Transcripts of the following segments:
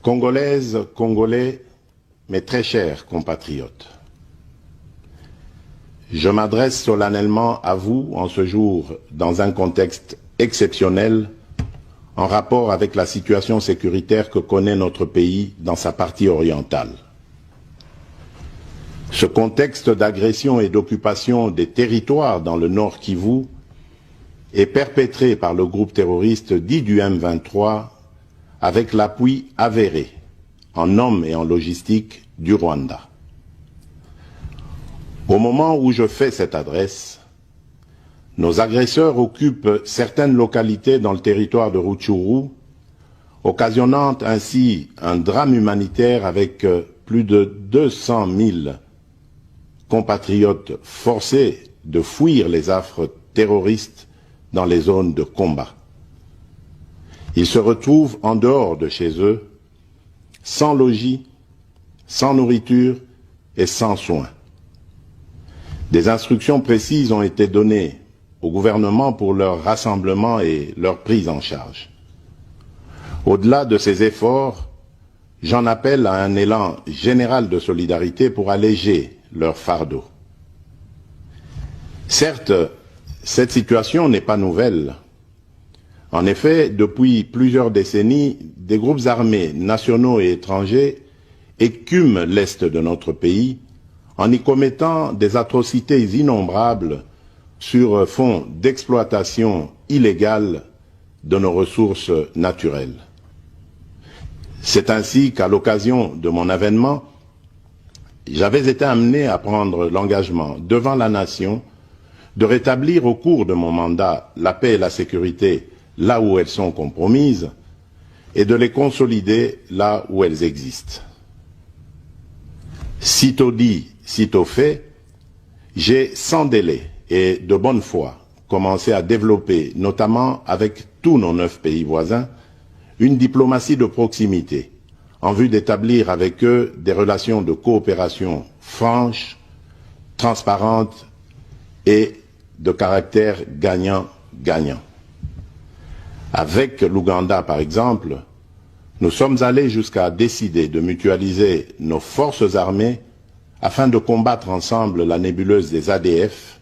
Congolaises, Congolais, mes très chers compatriotes, je m'adresse solennellement à vous en ce jour dans un contexte exceptionnel en rapport avec la situation sécuritaire que connaît notre pays dans sa partie orientale. Ce contexte d'agression et d'occupation des territoires dans le Nord Kivu est perpétré par le groupe terroriste dit du M23 avec l'appui avéré en hommes et en logistique du Rwanda. Au moment où je fais cette adresse, nos agresseurs occupent certaines localités dans le territoire de Rutshuru, occasionnant ainsi un drame humanitaire avec plus de 200 000 compatriotes forcés de fuir les affres terroristes dans les zones de combat. Ils se retrouvent en dehors de chez eux, sans logis, sans nourriture et sans soins. Des instructions précises ont été données au gouvernement pour leur rassemblement et leur prise en charge. Au-delà de ces efforts, j'en appelle à un élan général de solidarité pour alléger leur fardeau. Certes, cette situation n'est pas nouvelle. En effet, depuis plusieurs décennies, des groupes armés nationaux et étrangers écument l'est de notre pays en y commettant des atrocités innombrables sur fond d'exploitation illégale de nos ressources naturelles. C'est ainsi qu'à l'occasion de mon avènement, j'avais été amené à prendre l'engagement devant la nation de rétablir au cours de mon mandat la paix et la sécurité là où elles sont compromises et de les consolider là où elles existent. Sitôt dit, sitôt fait, j'ai sans délai et de bonne foi commencé à développer, notamment avec tous nos 9 pays voisins, une diplomatie de proximité en vue d'établir avec eux des relations de coopération franches, transparentes et de caractère gagnant-gagnant. Avec l'Ouganda, par exemple, nous sommes allés jusqu'à décider de mutualiser nos forces armées afin de combattre ensemble la nébuleuse des ADF,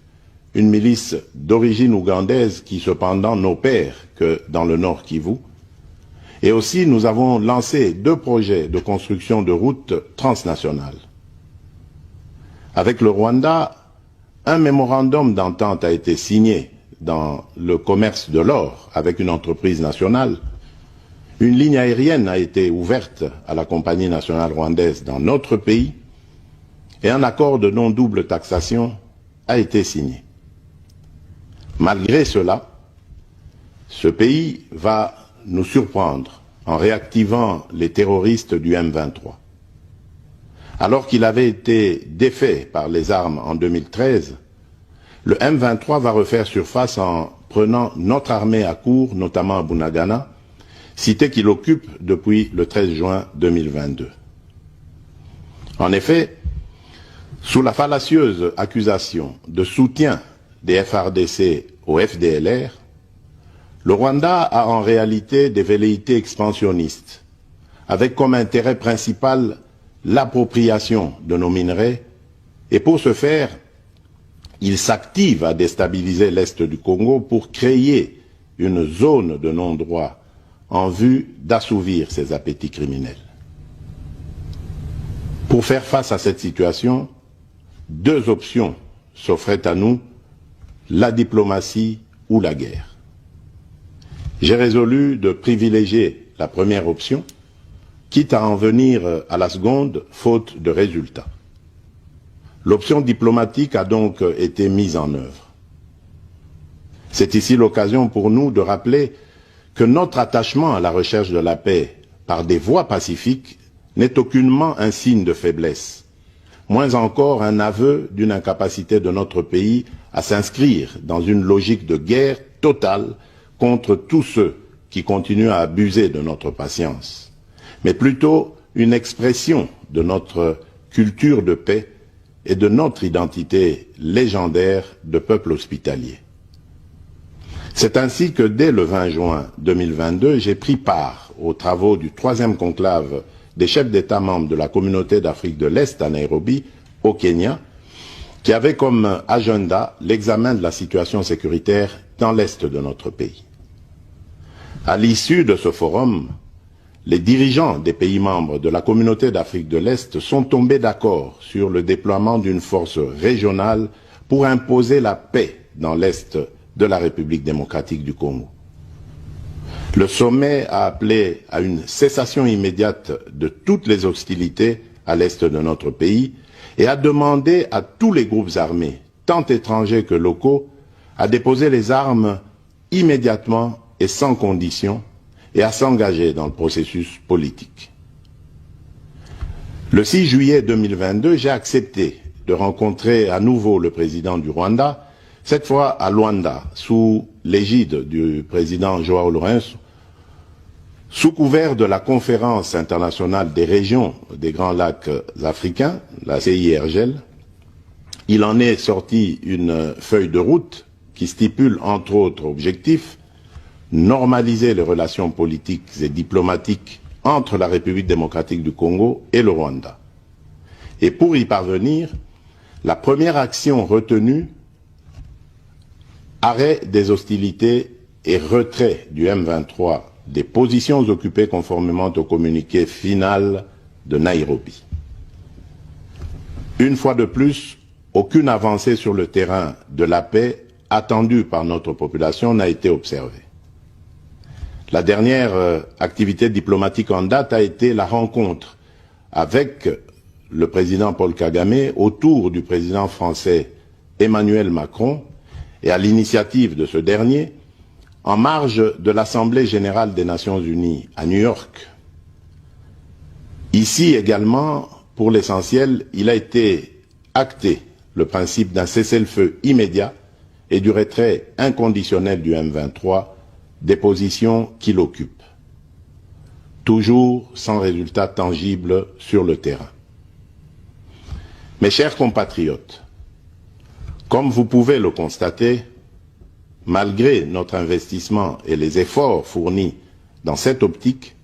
une milice d'origine ougandaise qui cependant n'opère que dans le Nord Kivu. Et aussi, nous avons lancé 2 projets de construction de routes transnationales. Avec le Rwanda, un mémorandum d'entente a été signé dans le commerce de l'or avec une entreprise nationale. Une ligne aérienne a été ouverte à la compagnie nationale rwandaise dans notre pays et un accord de non-double taxation a été signé. Malgré cela, ce pays va nous surprendre en réactivant les terroristes du M23. Alors qu'il avait été défait par les armes en 2013, le M23 va refaire surface en prenant notre armée à court, notamment à Bunagana, cité qu'il occupe depuis le 13 juin 2022. En effet, sous la fallacieuse accusation de soutien des FARDC au FDLR, le Rwanda a en réalité des velléités expansionnistes, avec comme intérêt principal l'appropriation de nos minerais, et pour ce faire, il s'active à déstabiliser l'Est du Congo pour créer une zone de non-droit en vue d'assouvir ses appétits criminels. Pour faire face à cette situation, 2 options s'offraient à nous, la diplomatie ou la guerre. J'ai résolu de privilégier la première option, quitte à en venir à la seconde, faute de résultats. L'option diplomatique a donc été mise en œuvre. C'est ici l'occasion pour nous de rappeler que notre attachement à la recherche de la paix par des voies pacifiques n'est aucunement un signe de faiblesse, moins encore un aveu d'une incapacité de notre pays à s'inscrire dans une logique de guerre totale contre tous ceux qui continuent à abuser de notre patience, mais plutôt une expression de notre culture de paix et de notre identité légendaire de peuple hospitalier. C'est ainsi que dès le 20 juin 2022, j'ai pris part aux travaux du 3e conclave des chefs d'État membres de la Communauté d'Afrique de l'Est à Nairobi, au Kenya, qui avait comme agenda l'examen de la situation sécuritaire dans l'Est de notre pays. À l'issue de ce forum, les dirigeants des pays membres de la Communauté d'Afrique de l'Est sont tombés d'accord sur le déploiement d'une force régionale pour imposer la paix dans l'Est de la République démocratique du Congo. Le sommet a appelé à une cessation immédiate de toutes les hostilités à l'Est de notre pays et a demandé à tous les groupes armés, tant étrangers que locaux, à déposer les armes immédiatement et sans condition et à s'engager dans le processus politique. Le 6 juillet 2022, j'ai accepté de rencontrer à nouveau le président du Rwanda, cette fois à Luanda, sous l'égide du président Joao Lourenço, sous couvert de la Conférence internationale des régions des Grands Lacs africains, la CIRGL. Il en est sorti une feuille de route qui stipule entre autres objectifs normaliser les relations politiques et diplomatiques entre la République démocratique du Congo et le Rwanda. Et pour y parvenir, la première action retenue, arrêt des hostilités et retrait du M23 des positions occupées conformément au communiqué final de Nairobi. Une fois de plus, aucune avancée sur le terrain de la paix attendue par notre population n'a été observée. La dernière activité diplomatique en date a été la rencontre avec le président Paul Kagame autour du président français Emmanuel Macron et à l'initiative de ce dernier, en marge de l'Assemblée générale des Nations unies à New York. Ici également, pour l'essentiel, il a été acté le principe d'un cessez-le-feu immédiat et du retrait inconditionnel du M23 des positions qu'il occupe. Toujours sans résultat tangible sur le terrain. Mes chers compatriotes, comme vous pouvez le constater, malgré notre investissement et les efforts fournis dans cette optique,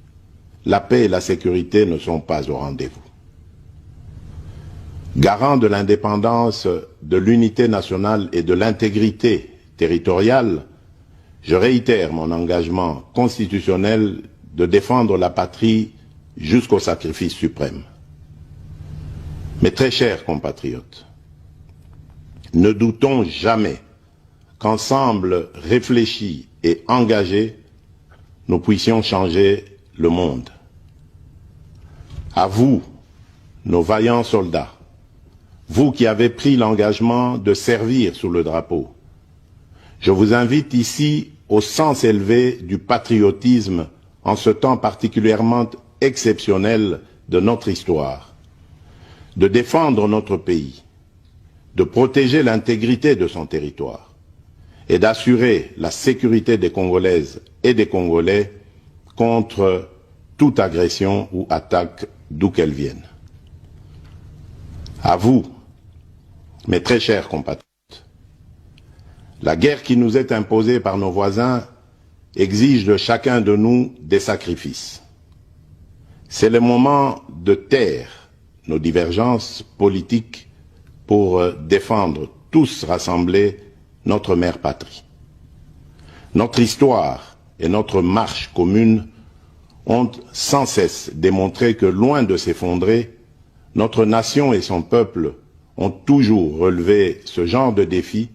la paix et la sécurité ne sont pas au rendez-vous. Garant de l'indépendance, de l'unité nationale et de l'intégrité territoriale, je réitère mon engagement constitutionnel de défendre la patrie jusqu'au sacrifice suprême. Mes très chers compatriotes, ne doutons jamais qu'ensemble réfléchis et engagés, nous puissions changer le monde. À vous, nos vaillants soldats, vous qui avez pris l'engagement de servir sous le drapeau, je vous invite ici au sens élevé du patriotisme en ce temps particulièrement exceptionnel de notre histoire, de défendre notre pays, de protéger l'intégrité de son territoire et d'assurer la sécurité des Congolaises et des Congolais contre toute agression ou attaque d'où qu'elle vienne. À vous, mes très chers compatriotes, la guerre qui nous est imposée par nos voisins exige de chacun de nous des sacrifices. C'est le moment de taire nos divergences politiques pour défendre tous rassemblés notre mère patrie. Notre histoire et notre marche commune ont sans cesse démontré que, loin de s'effondrer, notre nation et son peuple ont toujours relevé ce genre de défi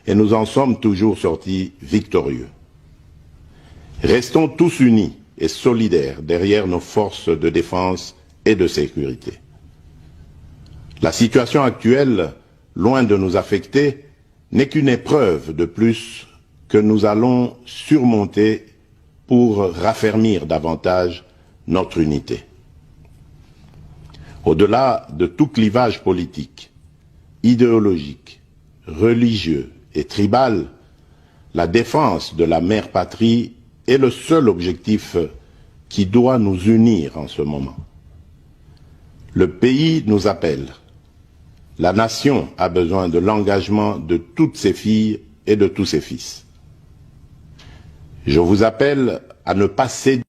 et nous en sommes toujours sortis victorieux. Restons tous unis et solidaires derrière nos forces de défense et de sécurité. La situation actuelle, loin de nous affecter, n'est qu'une épreuve de plus que nous allons surmonter pour raffermir davantage notre unité. Au-delà de tout clivage politique, idéologique, religieux et tribal, la défense de la mère patrie est le seul objectif qui doit nous unir en ce moment. Le pays nous appelle. La nation a besoin de l'engagement de toutes ses filles et de tous ses fils. Je vous appelle à ne pas céder